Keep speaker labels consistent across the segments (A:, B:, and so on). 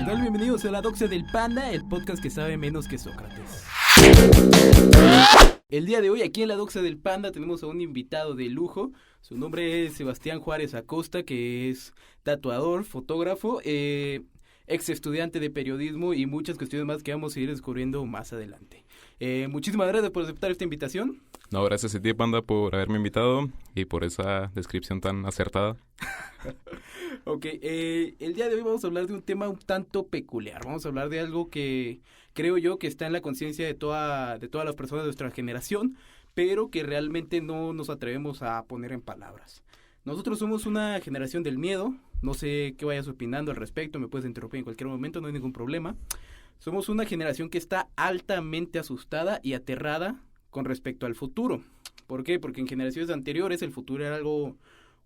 A: tal? Bienvenidos a la Doxa del Panda, el podcast que sabe menos que Sócrates. El día de hoy aquí en la Doxa del Panda tenemos a un invitado de lujo. Su nombre es Sebastián Juárez Acosta, que es tatuador, fotógrafo, ex estudiante de periodismo y muchas cuestiones más que vamos a ir descubriendo más adelante. Muchísimas gracias por aceptar esta invitación.
B: No, gracias a ti, Panda, por haberme invitado y por esa descripción tan acertada.
A: Ok, el día de hoy vamos a hablar de un tema un tanto peculiar. Vamos a hablar de algo que creo yo que está en la conciencia de todas las personas de nuestra generación, pero que realmente no nos atrevemos a poner en palabras. Nosotros somos una generación del miedo. No sé qué vayas opinando al respecto, me puedes interrumpir en cualquier momento, no hay ningún problema. Somos una generación que está altamente asustada y aterrada con respecto al futuro. ¿Por qué? Porque en generaciones anteriores el futuro era algo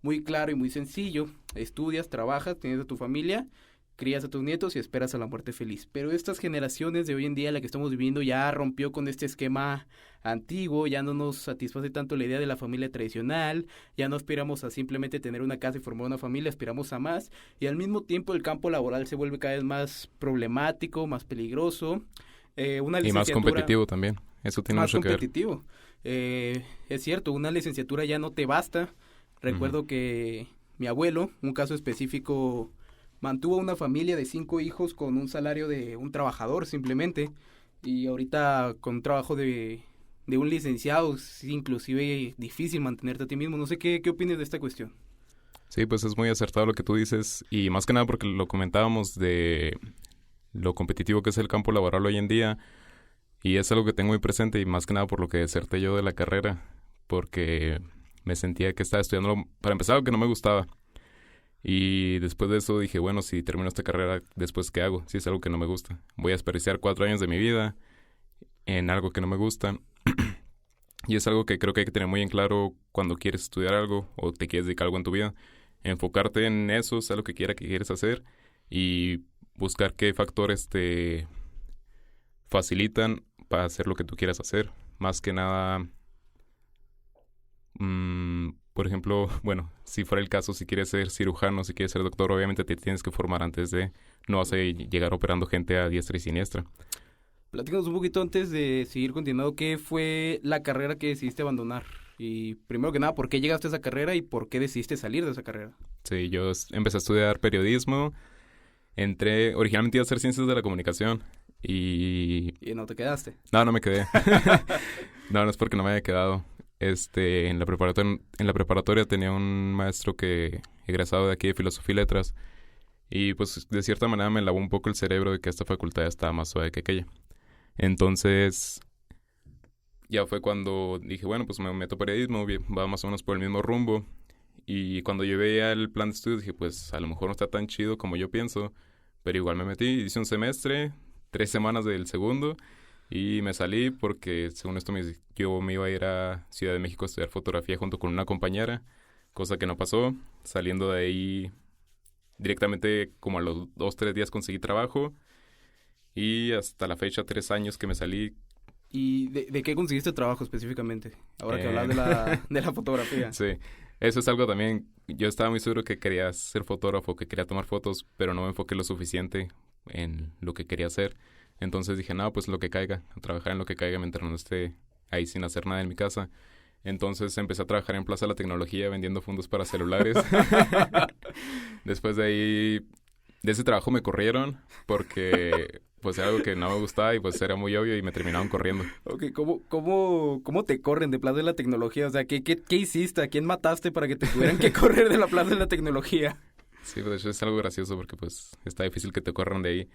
A: muy claro y muy sencillo. Estudias, trabajas, tienes a tu familia, crías a tus nietos y esperas a la muerte feliz. Pero estas generaciones de hoy en día, la que estamos viviendo, ya rompió con este esquema antiguo, ya no nos satisface tanto la idea de la familia tradicional, ya no aspiramos a simplemente tener una casa y formar una familia, aspiramos a más, y al mismo tiempo el campo laboral se vuelve cada vez más problemático, más peligroso.
B: Y más competitivo también, eso tiene mucho que ver. Más competitivo.
A: Es cierto, una licenciatura ya no te basta. Recuerdo que mi abuelo, un caso específico, mantuvo una familia de 5 hijos con un salario de un trabajador simplemente, y ahorita con un trabajo de un licenciado es inclusive difícil mantenerte a ti mismo. No sé qué opinas de esta cuestión.
B: Sí, pues es muy acertado lo que tú dices, y más que nada porque lo comentábamos de lo competitivo que es el campo laboral hoy en día, y es algo que tengo muy presente, y más que nada por lo que deserté yo de la carrera, porque me sentía que estaba estudiando, para empezar, algo que no me gustaba. Y después de eso dije, bueno, si termino esta carrera, ¿después qué hago? Si es algo que no me gusta. Voy a desperdiciar 4 años de mi vida en algo que no me gusta. Y es algo que creo que hay que tener muy en claro cuando quieres estudiar algo o te quieres dedicar a algo en tu vida. Enfocarte en eso, sea lo que quieres hacer, y buscar qué factores te facilitan para hacer lo que tú quieras hacer. Más que nada, por ejemplo, bueno, si fuera el caso, si quieres ser cirujano, si quieres ser doctor, obviamente te tienes que formar antes de, no vas a llegar operando gente a diestra y siniestra.
A: Platícanos un poquito antes de seguir continuando, ¿qué fue la carrera que decidiste abandonar? Y primero que nada, ¿por qué llegaste a esa carrera y por qué decidiste salir de esa carrera?
B: Sí, yo empecé a estudiar periodismo, originalmente iba a hacer ciencias de la comunicación y...
A: ¿Y no te quedaste?
B: No me quedé. No es porque no me haya quedado. En la preparatoria tenía un maestro que egresado de aquí de Filosofía y Letras, y pues de cierta manera me lavó un poco el cerebro de que esta facultad estaba más suave que aquella. Entonces ya fue cuando dije, bueno, pues me meto a periodismo, va más o menos por el mismo rumbo. Y cuando yo veía el plan de estudios dije, pues a lo mejor no está tan chido como yo pienso, pero igual me metí, hice un semestre, 3 semanas del segundo, y me salí porque según esto yo me iba a ir a Ciudad de México a estudiar fotografía junto con una compañera, cosa que no pasó. Saliendo de ahí directamente como a los 2-3 días conseguí trabajo, y hasta la fecha 3 años que me salí.
A: ¿Y de qué conseguiste trabajo específicamente? Ahora que hablas de la fotografía.
B: Sí, eso es algo también. Yo estaba muy seguro que quería ser fotógrafo, que quería tomar fotos, pero no me enfoqué lo suficiente en lo que quería hacer. Entonces dije, no, pues lo que caiga, a trabajar en lo que caiga mientras no esté ahí sin hacer nada en mi casa. Entonces empecé a trabajar en Plaza de la Tecnología vendiendo fundos para celulares. Después de ahí, de ese trabajo me corrieron porque pues era algo que no me gustaba y pues era muy obvio y me terminaron corriendo.
A: Ok, ¿cómo te corren de Plaza de la Tecnología? O sea, ¿qué hiciste? ¿A quién mataste para que te tuvieran que correr de la Plaza de la Tecnología?
B: Sí, pues es algo gracioso porque pues está difícil que te corran de ahí.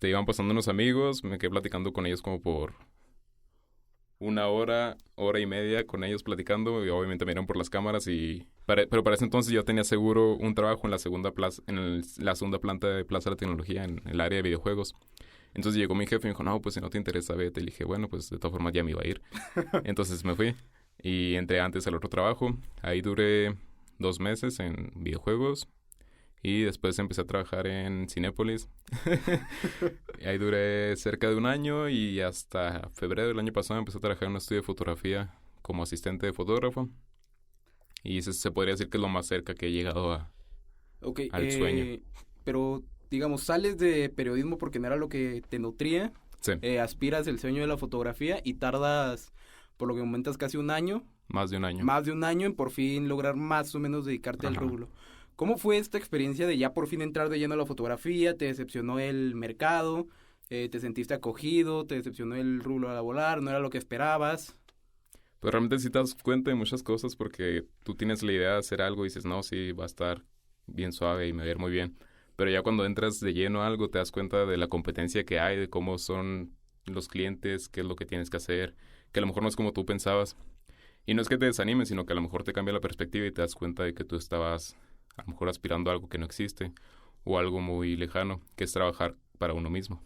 B: Iban pasando unos amigos, me quedé platicando con ellos como por 1 hora y media con ellos platicando, y obviamente me vieron por las cámaras pero para ese entonces yo tenía seguro un trabajo en la segunda planta de Plaza de la Tecnología en el área de videojuegos. Entonces llegó mi jefe y me dijo, no, pues si no te interesa, vete. Y le dije, bueno, pues de todas formas ya me iba a ir. Entonces me fui y entré antes al otro trabajo. Ahí duré 2 meses en videojuegos. Y después empecé a trabajar en Cinépolis. Ahí duré cerca de 1 año, y hasta febrero del año pasado empecé a trabajar en un estudio de fotografía como asistente de fotógrafo. Y se podría decir que es lo más cerca que he llegado al sueño.
A: Pero digamos, sales de periodismo porque no era lo que te nutría,
B: Sí,
A: aspiras el sueño de la fotografía y tardas, por lo que comentas, casi un año,
B: más de un año.
A: más de un año en por fin lograr más o menos dedicarte al
B: Ajá.
A: rubro. ¿Cómo fue esta experiencia de ya por fin entrar de lleno a la fotografía? ¿Te decepcionó el mercado? ¿Te sentiste acogido? ¿Te decepcionó el rubro laboral? ¿No era lo que esperabas?
B: Pues realmente sí te das cuenta de muchas cosas porque tú tienes la idea de hacer algo y dices, no, sí, va a estar bien suave y me va a ir muy bien. Pero ya cuando entras de lleno a algo te das cuenta de la competencia que hay, de cómo son los clientes, qué es lo que tienes que hacer, que a lo mejor no es como tú pensabas. Y no es que te desanimes, sino que a lo mejor te cambia la perspectiva y te das cuenta de que tú estabas a lo mejor aspirando a algo que no existe o algo muy lejano, que es trabajar para uno mismo.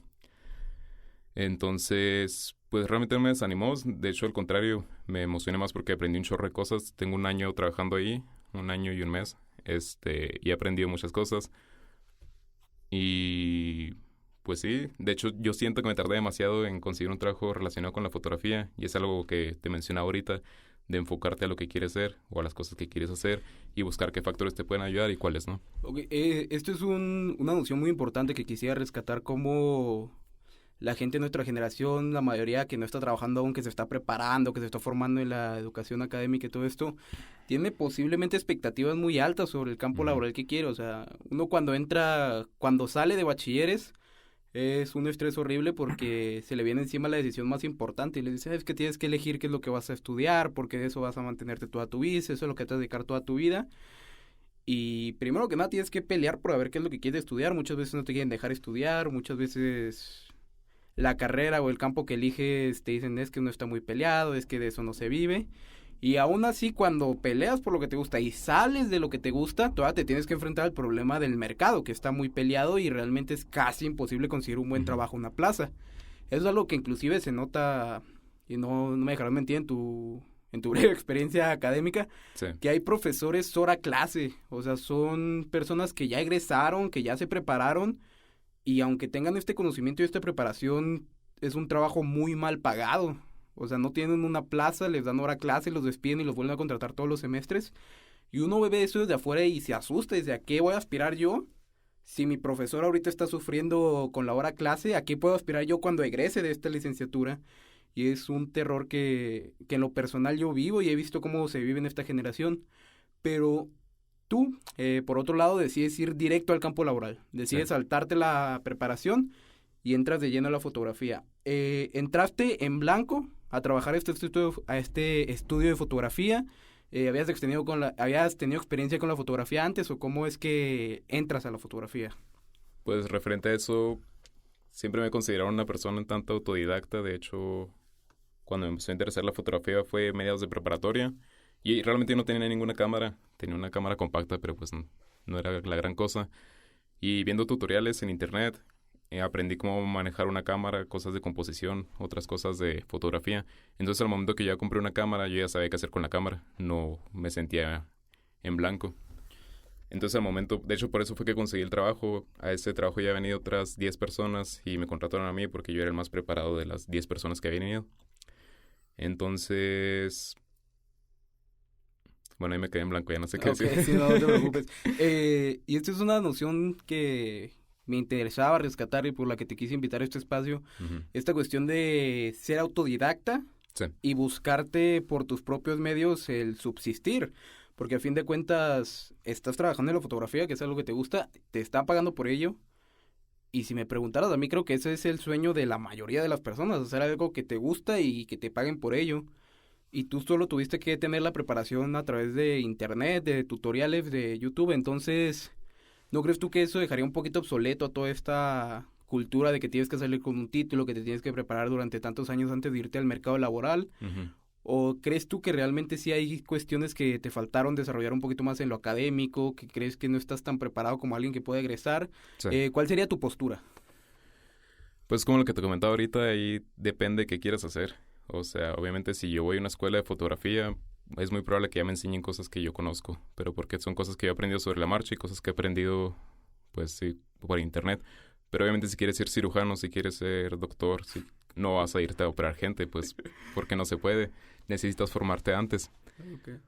B: Entonces, pues realmente no me desanimó. De hecho, al contrario, me emocioné más porque aprendí un chorro de cosas. Tengo un año trabajando ahí, un año y un mes, y he aprendido muchas cosas. Y pues sí, de hecho yo siento que me tardé demasiado en conseguir un trabajo relacionado con la fotografía y es algo que te mencionaba ahorita, de enfocarte a lo que quieres ser o a las cosas que quieres hacer y buscar qué factores te pueden ayudar y cuáles no.
A: Ok, esto es una noción muy importante que quisiera rescatar como la gente de nuestra generación, la mayoría que no está trabajando aún, que se está preparando, que se está formando en la educación académica y todo esto, tiene posiblemente expectativas muy altas sobre el campo
B: Ujú.
A: laboral que quiere. O sea, uno cuando sale de bachilleres, es un estrés horrible porque se le viene encima la decisión más importante y le dice, es que tienes que elegir qué es lo que vas a estudiar, porque de eso vas a mantenerte toda tu vida, eso es lo que te vas a dedicar toda tu vida. Y primero que nada tienes que pelear por ver qué es lo que quieres estudiar. Muchas veces no te quieren dejar estudiar, muchas veces la carrera o el campo que eliges te dicen es que no está muy peleado, es que de eso no se vive. Y aún así, cuando peleas por lo que te gusta y sales de lo que te gusta, todavía te tienes que enfrentar al problema del mercado, que está muy peleado y realmente es casi imposible conseguir un buen
B: Ujú.
A: trabajo en una plaza. Eso es algo que inclusive se nota, y no me dejarás mentir en tu breve experiencia académica,
B: Sí.
A: que hay profesores hora clase, o sea, son personas que ya egresaron, que ya se prepararon, y aunque tengan este conocimiento y esta preparación, es un trabajo muy mal pagado. O sea, no tienen una plaza, les dan hora clase, los despiden y los vuelven a contratar todos los semestres. Y uno ve eso desde afuera y se asusta, dice, ¿a qué voy a aspirar yo? Si mi profesor ahorita está sufriendo con la hora clase, ¿a qué puedo aspirar yo cuando egrese de esta licenciatura? Y es un terror que en lo personal yo vivo y he visto cómo se vive en esta generación. Pero tú, por otro lado, decides ir directo al campo laboral.
B: Sí.
A: Decides saltarte la preparación y entras de lleno a la fotografía. Entraste en blanco a trabajar a este estudio de fotografía. ¿Habías tenido experiencia con la fotografía antes o cómo es que entras a la fotografía?
B: Pues referente a eso, siempre me he considerado una persona un tanto autodidacta. De hecho, cuando me empezó a interesar la fotografía fue a mediados de preparatoria. Y realmente yo no tenía ninguna cámara. Tenía una cámara compacta, pero pues no era la gran cosa. Y viendo tutoriales en internet, aprendí cómo manejar una cámara, cosas de composición, otras cosas de fotografía. Entonces al momento que ya compré una cámara, yo ya sabía qué hacer con la cámara. No me sentía en blanco. Entonces al momento, de hecho por eso fue que conseguí el trabajo. A ese trabajo ya habían ido otras 10 personas y me contrataron a mí porque yo era el más preparado de las 10 personas que habían ido. Entonces, bueno, ahí me quedé en blanco, ya no sé qué
A: Ok,
B: decir.
A: sí, no te preocupes. Y esto es una noción que me interesaba rescatar y por la que te quise invitar a este espacio.
B: Ujú.
A: Esta cuestión de ser autodidacta
B: Sí,
A: y buscarte por tus propios medios el subsistir. Porque a fin de cuentas estás trabajando en la fotografía, que es algo que te gusta, te están pagando por ello. Y si me preguntaras, a mí creo que ese es el sueño de la mayoría de las personas, hacer algo que te gusta y que te paguen por ello. Y tú solo tuviste que tener la preparación a través de internet, de tutoriales de YouTube. Entonces, ¿no crees tú que eso dejaría un poquito obsoleto a toda esta cultura de que tienes que salir con un título, que te tienes que preparar durante tantos años antes de irte al mercado laboral?
B: ujú,
A: ¿O crees tú que realmente sí hay cuestiones que te faltaron desarrollar un poquito más en lo académico, que crees que no estás tan preparado como alguien que puede egresar?
B: sí.
A: ¿Cuál sería tu postura?
B: Pues como lo que te comentaba ahorita, ahí depende qué quieras hacer. O sea, obviamente si yo voy a una escuela de fotografía, es muy probable que ya me enseñen cosas que yo conozco, pero porque son cosas que yo he aprendido sobre la marcha y cosas que he aprendido, pues sí, por internet. Pero obviamente si quieres ser cirujano, si quieres ser doctor, si no vas a irte a operar gente, pues porque no se puede. Necesitas formarte antes.
A: Okay.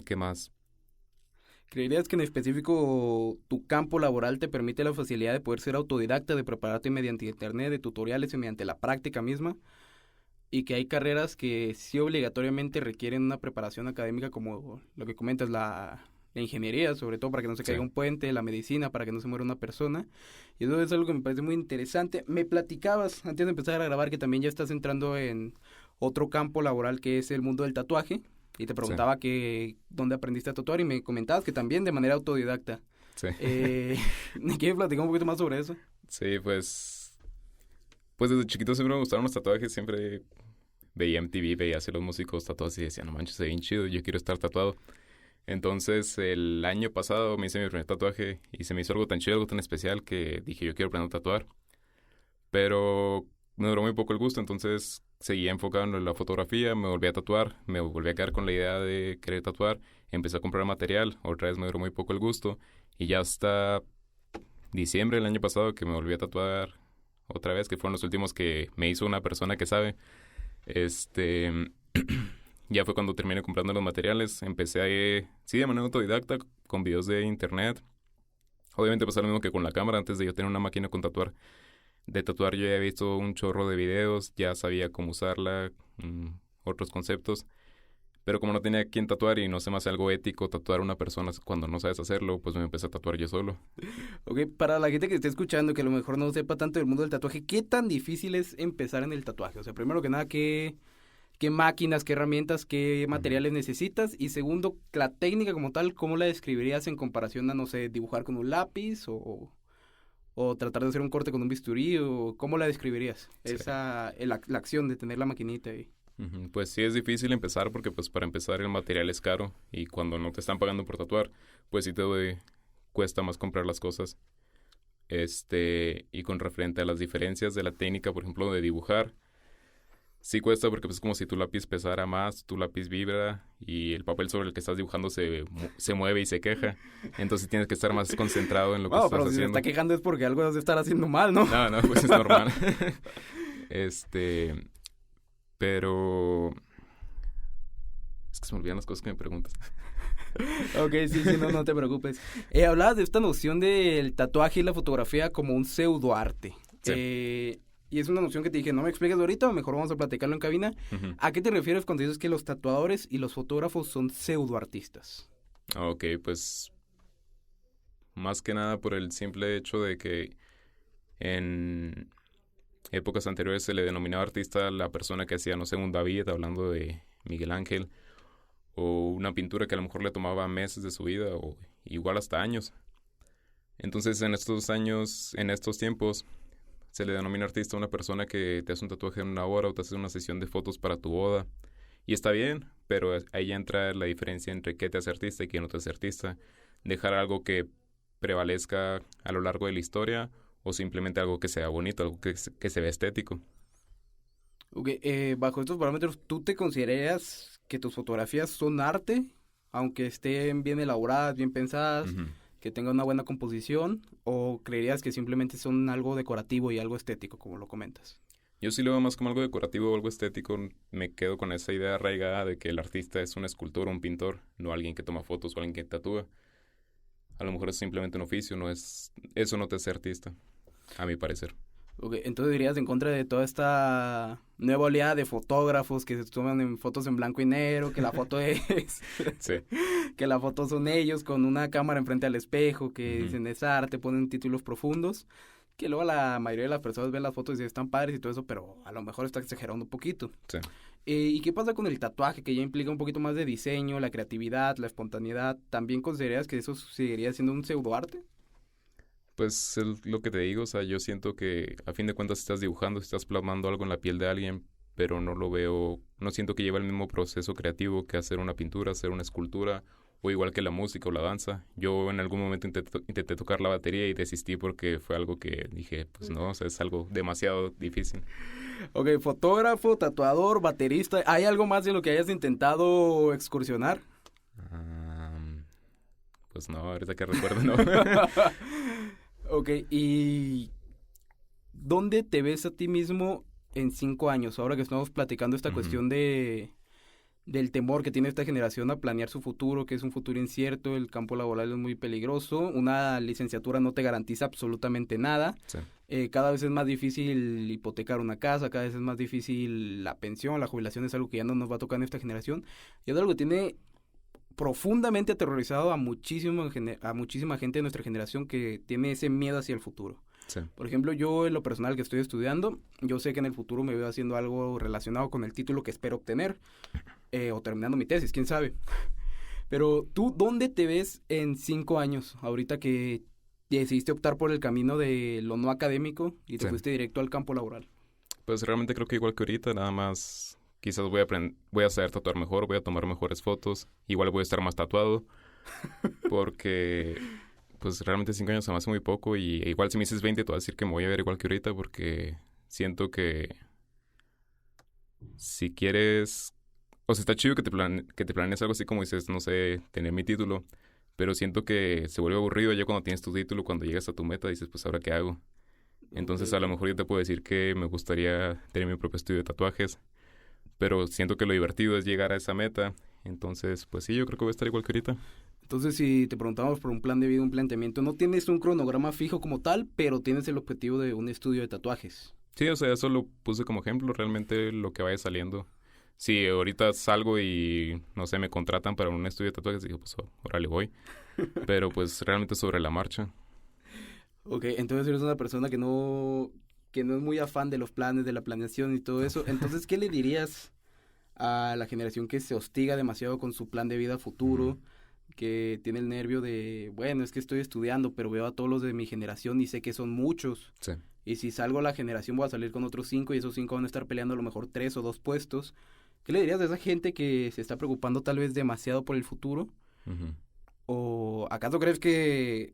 B: ¿Qué más?
A: ¿Creerías que en específico tu campo laboral te permite la facilidad de poder ser autodidacta, de prepararte mediante internet, de tutoriales y mediante la práctica misma? Y que hay carreras que sí obligatoriamente requieren una preparación académica, como lo que comentas, la ingeniería, sobre todo para que no se caiga un puente, la medicina, para que no se muera una persona. Y eso es algo que me parece muy interesante. Me platicabas, antes de empezar a grabar, que también ya estás entrando en otro campo laboral que es el mundo del tatuaje. Y te preguntaba dónde aprendiste a tatuar y me comentabas que también de manera autodidacta.
B: Sí.
A: ¿Me quieres platicar un poquito más sobre eso?
B: Sí, pues desde chiquito siempre me gustaron los tatuajes, siempre veía MTV, veía así los músicos tatuados y decía, no manches, se ve bien chido, yo quiero estar tatuado. Entonces, el año pasado me hice mi primer tatuaje y se me hizo algo tan chido, algo tan especial que dije, yo quiero aprender a tatuar. Pero me duró muy poco el gusto, entonces seguía enfocado en la fotografía, me volví a tatuar, me volví a quedar con la idea de querer tatuar, empecé a comprar material, otra vez me duró muy poco el gusto y ya hasta diciembre del año pasado que me volví a tatuar otra vez, que fueron los últimos que me hizo una persona que sabe, ya fue cuando terminé comprando los materiales, empecé de manera autodidacta, con videos de internet. Obviamente pasó lo mismo que con la cámara, antes de yo tener una máquina de tatuar yo ya había visto un chorro de videos, ya sabía cómo usarla, otros conceptos. Pero como no tenía quien tatuar y no se me hace algo ético tatuar a una persona cuando no sabes hacerlo, pues me empecé a tatuar yo solo.
A: Ok, para la gente que esté escuchando, que a lo mejor no sepa tanto del mundo del tatuaje, ¿qué tan difícil es empezar en el tatuaje? O sea, primero que nada, ¿qué máquinas, qué herramientas, qué materiales necesitas? Y segundo, la técnica como tal, ¿cómo la describirías en comparación a, no sé, dibujar con un lápiz o tratar de hacer un corte con un bisturí? ¿O cómo la describirías? Sí. La acción de tener la maquinita ahí.
B: Pues sí es difícil empezar porque pues para empezar el material es caro y cuando no te están pagando por tatuar, pues sí cuesta más comprar las cosas. Y con referente a las diferencias de la técnica, por ejemplo, de dibujar, sí cuesta porque pues es como si tu lápiz pesara más, tu lápiz vibra y el papel sobre el que estás dibujando se mueve y se queja. Entonces tienes que estar más concentrado en lo que estás haciendo.
A: Pero si se está quejando es porque algo debe estar haciendo mal, ¿no?
B: No, pues es normal. Pero es que se me olvidan las cosas que me preguntas.
A: Ok, sí, no te preocupes. Hablabas de esta noción del tatuaje y la fotografía como un pseudoarte. Sí. Y es una noción que te dije, no me expliques ahorita, mejor vamos a platicarlo en cabina. Uh-huh. ¿A qué te refieres cuando dices que los tatuadores y los fotógrafos son pseudoartistas?
B: Ok, pues más que nada por el simple hecho de que en épocas anteriores se le denominaba artista a la persona que hacía, no sé, un David, hablando de Miguel Ángel, o una pintura que a lo mejor le tomaba meses de su vida, o igual hasta años. Entonces, en estos tiempos, se le denomina artista a una persona que te hace un tatuaje en una hora o te hace una sesión de fotos para tu boda. Y está bien, pero ahí entra la diferencia entre qué te hace artista y qué no te hace artista. Dejar algo que prevalezca a lo largo de la historia o simplemente algo que sea bonito, algo que se vea estético.
A: Ok, bajo estos parámetros, ¿tú te consideras que tus fotografías son arte? Aunque estén bien elaboradas, bien pensadas, uh-huh, que tengan una buena composición, ¿o creerías que simplemente son algo decorativo y algo estético, como lo comentas?
B: Yo sí lo veo más como algo decorativo o algo estético. Me quedo con esa idea arraigada de que el artista es un escultor o un pintor, no alguien que toma fotos o alguien que tatúa. A lo mejor es simplemente un oficio, eso no te hace artista, a mi parecer.
A: Okay, entonces dirías en contra de toda esta nueva oleada de fotógrafos que se toman fotos en blanco y negro, que la foto es...
B: sí.
A: Que la foto son ellos con una cámara enfrente al espejo, que uh-huh, dicen es arte, ponen títulos profundos, que luego la mayoría de las personas ven las fotos y dicen están padres y todo eso, pero a lo mejor está exagerando un poquito.
B: Sí.
A: ¿Y qué pasa con el tatuaje, que ya implica un poquito más de diseño, la creatividad, la espontaneidad? ¿También considerarías que eso seguiría siendo un pseudoarte?
B: Pues es lo que te digo, o sea, yo siento que a fin de cuentas estás dibujando, estás plasmando algo en la piel de alguien, pero no siento que lleva el mismo proceso creativo que hacer una pintura, hacer una escultura, o igual que la música o la danza. Yo en algún momento intenté tocar la batería y desistí porque fue algo que dije, pues no, o sea, es algo demasiado difícil.
A: Ok, fotógrafo, tatuador, baterista, ¿hay algo más de lo que hayas intentado excursionar?
B: Pues no, ahorita que recuerdo, no.
A: Ok, ¿y dónde te ves a ti mismo en 5 años? Ahora que estamos platicando esta uh-huh, cuestión de del temor que tiene esta generación a planear su futuro, que es un futuro incierto, el campo laboral es muy peligroso, una licenciatura no te garantiza absolutamente nada,
B: Sí.
A: Cada vez es más difícil hipotecar una casa, cada vez es más difícil la pensión, la jubilación es algo que ya no nos va a tocar en esta generación, y es algo que tiene profundamente aterrorizado a muchísima gente de nuestra generación que tiene ese miedo hacia el futuro.
B: Sí.
A: Por ejemplo, yo en lo personal que estoy estudiando, yo sé que en el futuro me veo haciendo algo relacionado con el título que espero obtener, o terminando mi tesis, quién sabe. Pero tú, ¿dónde te ves en 5 años? Ahorita que decidiste optar por el camino de lo no académico y te
B: Sí.
A: fuiste directo al campo laboral.
B: Pues realmente creo que igual que ahorita, nada más quizás voy a saber tatuar mejor, voy a tomar mejores fotos, igual voy a estar más tatuado, porque pues realmente 5 años se me hace muy poco y igual si me dices 20 te voy a decir que me voy a ver igual que ahorita porque siento que si quieres, o sea, está chido que te planees algo así como dices, no sé, tener mi título, pero siento que se vuelve aburrido ya cuando tienes tu título, cuando llegas a tu meta dices, pues ahora qué hago. Entonces a lo mejor yo te puedo decir que me gustaría tener mi propio estudio de tatuajes, pero siento que lo divertido es llegar a esa meta. Entonces, pues sí, yo creo que voy a estar igual que ahorita.
A: Entonces, si te preguntamos por un plan de vida, un planteamiento, no tienes un cronograma fijo como tal, pero tienes el objetivo de un estudio de tatuajes.
B: Sí, o sea, eso lo puse como ejemplo, realmente lo que vaya saliendo. Si ahorita salgo y, no sé, me contratan para un estudio de tatuajes, digo, pues órale voy. Pero pues realmente sobre la marcha.
A: Ok, entonces eres una persona que no es muy afán de los planes, de la planeación y todo eso. Entonces, ¿qué le dirías a la generación que se hostiga demasiado con su plan de vida futuro, que tiene el nervio de, bueno, es que estoy estudiando, pero veo a todos los de mi generación y sé que son muchos?
B: Sí.
A: Y si salgo a la generación voy a salir con otros 5 y esos 5 van a estar peleando a lo mejor 3 o 2 puestos. ¿Qué le dirías a esa gente que se está preocupando tal vez demasiado por el futuro?
B: Ujú.
A: ¿O acaso crees que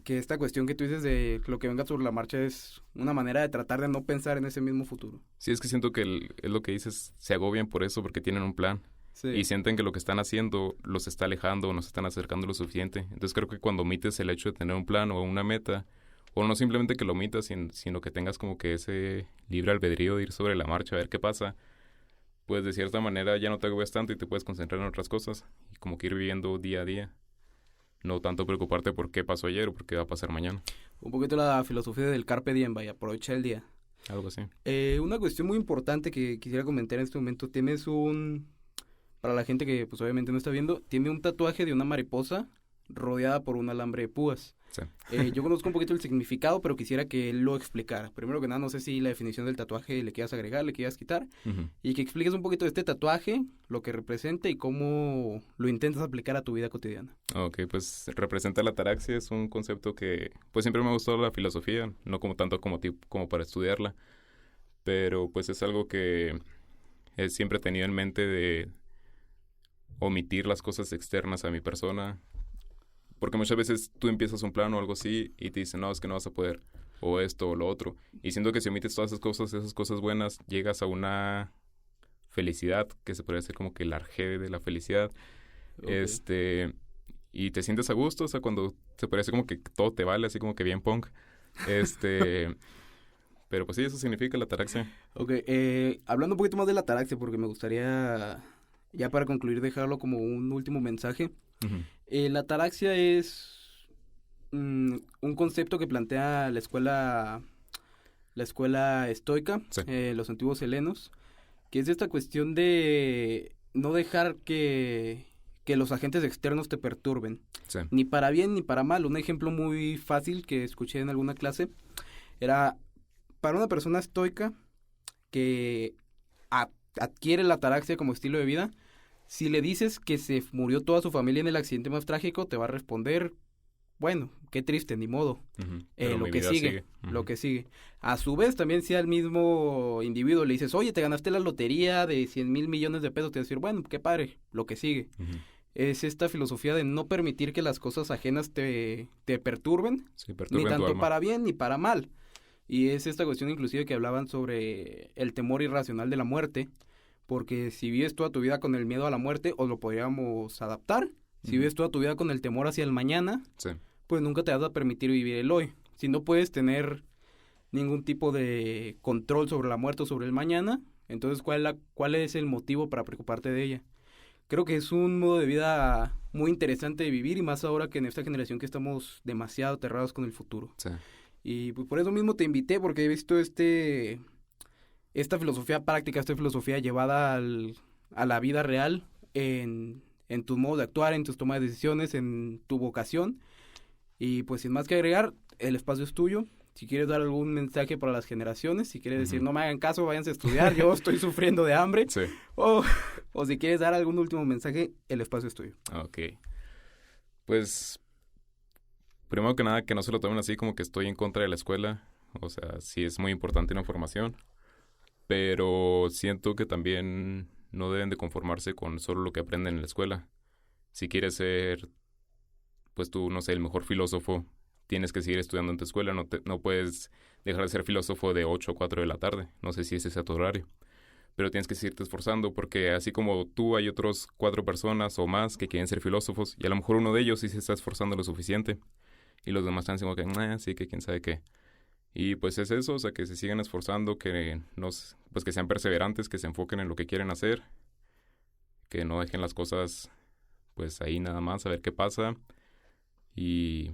A: esta cuestión que tú dices de lo que venga sobre la marcha es una manera de tratar de no pensar en ese mismo futuro?
B: Sí, es que siento que es lo que dices, se agobian por eso, porque tienen un plan.
A: Sí.
B: Y sienten que lo que están haciendo los está alejando o no se están acercando lo suficiente. Entonces creo que cuando omites el hecho de tener un plan o una meta, o no simplemente que lo omitas, sino que tengas como que ese libre albedrío de ir sobre la marcha a ver qué pasa, pues de cierta manera ya no te agobias tanto y te puedes concentrar en otras cosas y como que ir viviendo día a día. No tanto preocuparte por qué pasó ayer o por qué va a pasar mañana.
A: Un poquito la filosofía del carpe diem, vaya, aprovecha el día.
B: Algo así.
A: Una cuestión muy importante que quisiera comentar en este momento, para la gente que pues obviamente no está viendo, tiene un tatuaje de una mariposa rodeada por un alambre de púas.
B: Sí.
A: Yo conozco un poquito el significado, pero quisiera que él lo explicara. Primero que nada, no sé si la definición del tatuaje le quieras agregar, le quieras quitar,
B: Ujú.
A: y que expliques un poquito de este tatuaje, lo que representa y cómo lo intentas aplicar a tu vida cotidiana.
B: Ok, pues representa la ataraxia, es un concepto que pues siempre me ha gustado la filosofía, no como tanto como para estudiarla, pero pues es algo que siempre he tenido en mente de omitir las cosas externas a mi persona, porque muchas veces tú empiezas un plan o algo así y te dicen, no, es que no vas a poder, o esto o lo otro, y siento que si omites todas esas cosas buenas, llegas a una felicidad, que se podría decir como que el arjé de la felicidad,
A: Okay.
B: y te sientes a gusto, o sea, cuando se parece como que todo te vale, así como que bien punk, pero pues sí, eso significa la ataraxia.
A: Ok, hablando un poquito más de la ataraxia, porque me gustaría, ya para concluir, dejarlo como un último mensaje.
B: Ujú.
A: La ataraxia es un concepto que plantea la escuela estoica,
B: Sí.
A: Los antiguos helenos, que es esta cuestión de no dejar que los agentes externos te perturben,
B: Sí.
A: ni para bien ni para mal. Un ejemplo muy fácil que escuché en alguna clase era para una persona estoica que adquiere la ataraxia como estilo de vida. Si le dices que se murió toda su familia en el accidente más trágico, te va a responder, bueno, qué triste, ni modo.
B: Ujú. Pero
A: Lo
B: mi
A: que
B: vida
A: sigue, lo que sigue. A su vez, también si al mismo individuo le dices, oye, te ganaste la lotería de 100,000 millones de pesos, te va a decir, bueno, qué padre, lo que sigue.
B: Ujú.
A: Es esta filosofía de no permitir que las cosas ajenas te perturben,
B: Sí,
A: ni
B: perturben tu
A: tanto
B: alma.
A: para bien ni para mal. Y es esta cuestión inclusive que hablaban sobre el temor irracional de la muerte, porque si vives toda tu vida con el miedo a la muerte, os lo podríamos adaptar. Si
B: Ujú.
A: vives toda tu vida con el temor hacia el mañana,
B: Sí.
A: pues nunca te vas a permitir vivir el hoy. Si no puedes tener ningún tipo de control sobre la muerte o sobre el mañana, entonces ¿cuál es el motivo para preocuparte de ella? creo que es un modo de vida muy interesante de vivir y más ahora que en esta generación que estamos demasiado aterrados con el futuro.
B: Sí.
A: Y pues por eso mismo te invité, porque he visto esta filosofía práctica, esta filosofía llevada a la vida real en tu modo de actuar, en tus tomas de decisiones, en tu vocación. Y pues sin más que agregar, el espacio es tuyo. Si quieres dar algún mensaje para las generaciones, si quieres decir no me hagan caso, váyanse a estudiar, yo estoy sufriendo de hambre.
B: Sí.
A: O si quieres dar algún último mensaje, el espacio es tuyo.
B: Ok. Pues, primero que nada, que no se lo tomen así como que estoy en contra de la escuela. O sea, sí es muy importante la formación, pero siento que también no deben de conformarse con solo lo que aprenden en la escuela. Si quieres ser, pues tú, no sé, el mejor filósofo, tienes que seguir estudiando en tu escuela. No puedes dejar de ser filósofo de 8 a 4 de la tarde. No sé si ese es tu horario. Pero tienes que seguirte esforzando porque así como tú hay otros 4 personas o más que quieren ser filósofos y a lo mejor uno de ellos sí se está esforzando lo suficiente y los demás están diciendo que sí, que quién sabe qué. Y pues es eso, o sea, que se sigan esforzando, pues que sean perseverantes, que se enfoquen en lo que quieren hacer, que no dejen las cosas pues ahí nada más a ver qué pasa y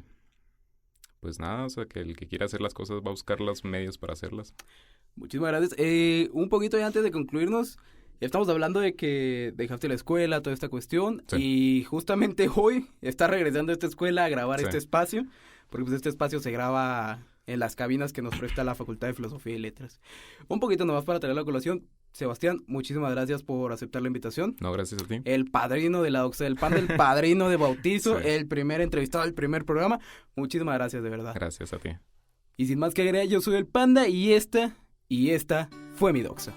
B: pues nada, o sea, que el que quiera hacer las cosas va a buscar los medios para hacerlas.
A: Muchísimas gracias. Un poquito ya antes de concluirnos, estamos hablando de que dejaste la escuela, toda esta cuestión,
B: Sí.
A: y justamente hoy estás regresando a esta escuela a grabar
B: Sí.
A: este espacio, porque pues este espacio se graba en las cabinas que nos presta la Facultad de Filosofía y Letras. Un poquito nomás para traer la colación. Sebastián, muchísimas gracias por aceptar la invitación.
B: No, gracias a ti.
A: El padrino de la Doxa del Pan, el padrino de bautizo,
B: Sí.
A: el primer entrevistado del primer programa. Muchísimas gracias, de verdad.
B: Gracias a ti.
A: Y sin más que agregar, yo soy el Panda y esta fue mi Doxa.